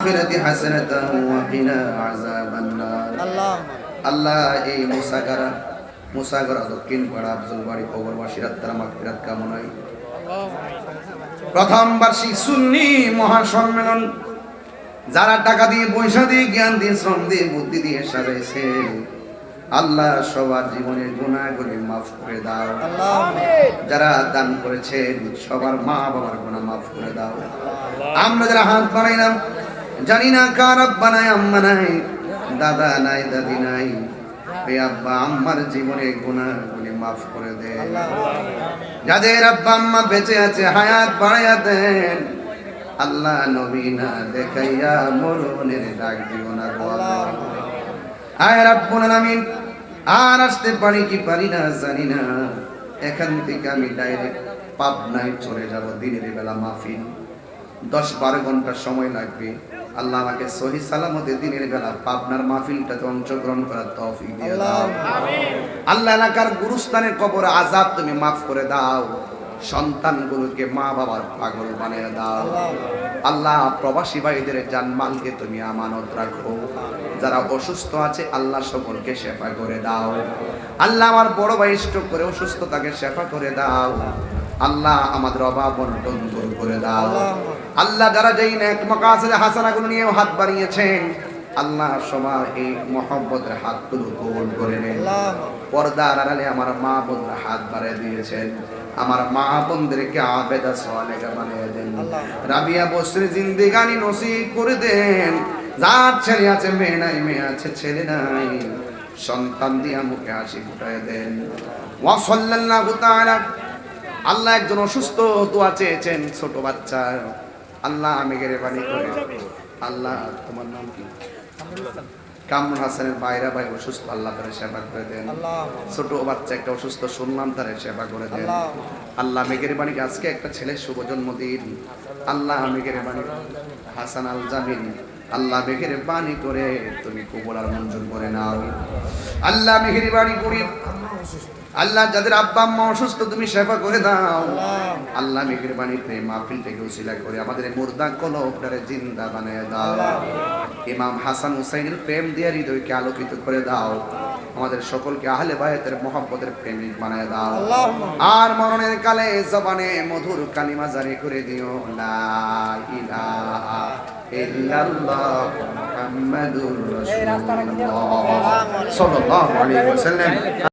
আখিরাতি হাসানাতাও ওয়া কিনা আযাবান্নার। আল্লাহ এই মুসাগারা দক্ষিণ পাড়া আফজল বাড়ি কবরবাসীর আত্মার মাগফিরাত কামনায় প্রথম বার্ষিক সুন্নি মহাসম্মেলন যারা টাকা দিয়ে পয়সা দিয়ে জ্ঞান দিয়ে শ্রম দিয়ে বুদ্ধি দিয়ে সাজাইছে, আল্লাহ সবার জীবনের গুনাহগুলি মাফ করে দাও। যারা দান করেছেন সবার মা বাবার গুনাহ মাফ করে দাও। আমরা যারা হাত বাড়াইলাম জানি না কার আব্বা নাই আম্মা নাই, দাদা নাই দাদি নাই, এ আব্বা আম্মার জীবনের গুনাহগুলি মাফ করে দে। যাদের আব্বা আম্মা বেঁচে আছে হায়াত বাড়াইয়া দেন। আল্লাহ নবী না দেখাইয়া মরণের ডাক দিও না গো আল্লাহ। আয় রাব্বুল আলামিন, আর আসতে পারি কি পারি না জানি না, এখান থেকে আমি ডাইরেক্ট পাবনায় চলে যাব। দিনের বেলা মাহফিল 10-12 ঘন্টা সময় লাগবে। আল্লাহ আমাকে সহি সালামতে দিনের বেলা পাবনার মাহফিলটাতে অংশগ্রহণ করার তৌফিক দিয়ে দাও। আল্লাহ এলাকার গুরুস্থানের কবর আযাব তুমি মাফ করে দাও। সন্তানগুলোকে মা বাবার পাগল বানিয়ে দাও। আল্লাহ প্রবাসী ভাইদের জানমালকে তুমি আমানত রাখো। যারা অসুস্থ আছে আল্লাহ সকলকে শেফা করে দাও। আল্লাহ আমার বড় ভাই স্ট্রোক করে অসুস্থ, তাকে শেফা করে দাও। আল্লাহ আমাদের অভাব অনটন দূর করে দাও। আল্লাহ যারা যেই নেক মাকাসিদ হাসানাগুলো নিয়ে হাত বাড়িয়েছেন, আল্লাহ সবার এই মহব্বতের হাতগুলো কবুল করে নেন। পর্দার আড়ালে আমার মা বোনরা হাত বাড়িয়ে দিয়েছেন, আমার মা বোনদেরকে আবেদা সালেহা বানিয়ে দেন। রাবিয়া বসরি জিন্দেগানি নসিব করে দেন। যার ছেলে আছে মেয়ে নাই, মেয়ে আছে ছেলে নাই, সন্তান দিয়া মুখে হাসি ফুটায় দেন। ওয়া সাল্লাল্লাহু তাআলা। আল্লাহ একজন অসুস্থ দোয়া চেয়েছেন, ছোট বাচ্চা। আল্লাহ মেহেরবানি করে, আল্লাহ তোমার নাম কি? কামরুল হাসানের বাইরা ভাই অসুস্থ, আল্লাহ তারে সেবা করে দেন। ছোট বাচ্চা একটা অসুস্থ, শুনলাম তারে সেবা করে দেন। আল্লাহ মেহেরবানি, আজকে একটা ছেলের শুভ জন্মদিন। আল্লাহ মেহেরবানি হাসান আল জামিল, আল্লাহ মেহেরবানি করে তুমি কবুল আর মঞ্জুর করে নাও। আল্লাহ মেহেরবানি করি, আল্লাহ যাদের আব্বা আম্মা অসুস্থ তুমি সেবা করে দাও। আল্লাহ মেহেরবানি করে মাহফিল থেকে উসিলা করে আমাদের মুর্দা কলবটারে জিন্দা বানিয়ে দাও। ইমাম হাসান হুসাইনের প্রেম দিয়ে হৃদয়কে আলোকিত করে দাও। আমাদের সকলকে আহলে বায়াতের মহব্বতের প্রেমিক বানিয়ে দাও। আর মরণের কালে জবানে মধুর কালিমা জারি করে দিও, লা ইলাহা ইল্লাল্লাহ মুহাম্মাদুর রাসূলুল্লাহ সাল্লাল্লাহু আলাইহি ওয়াসাল্লাম।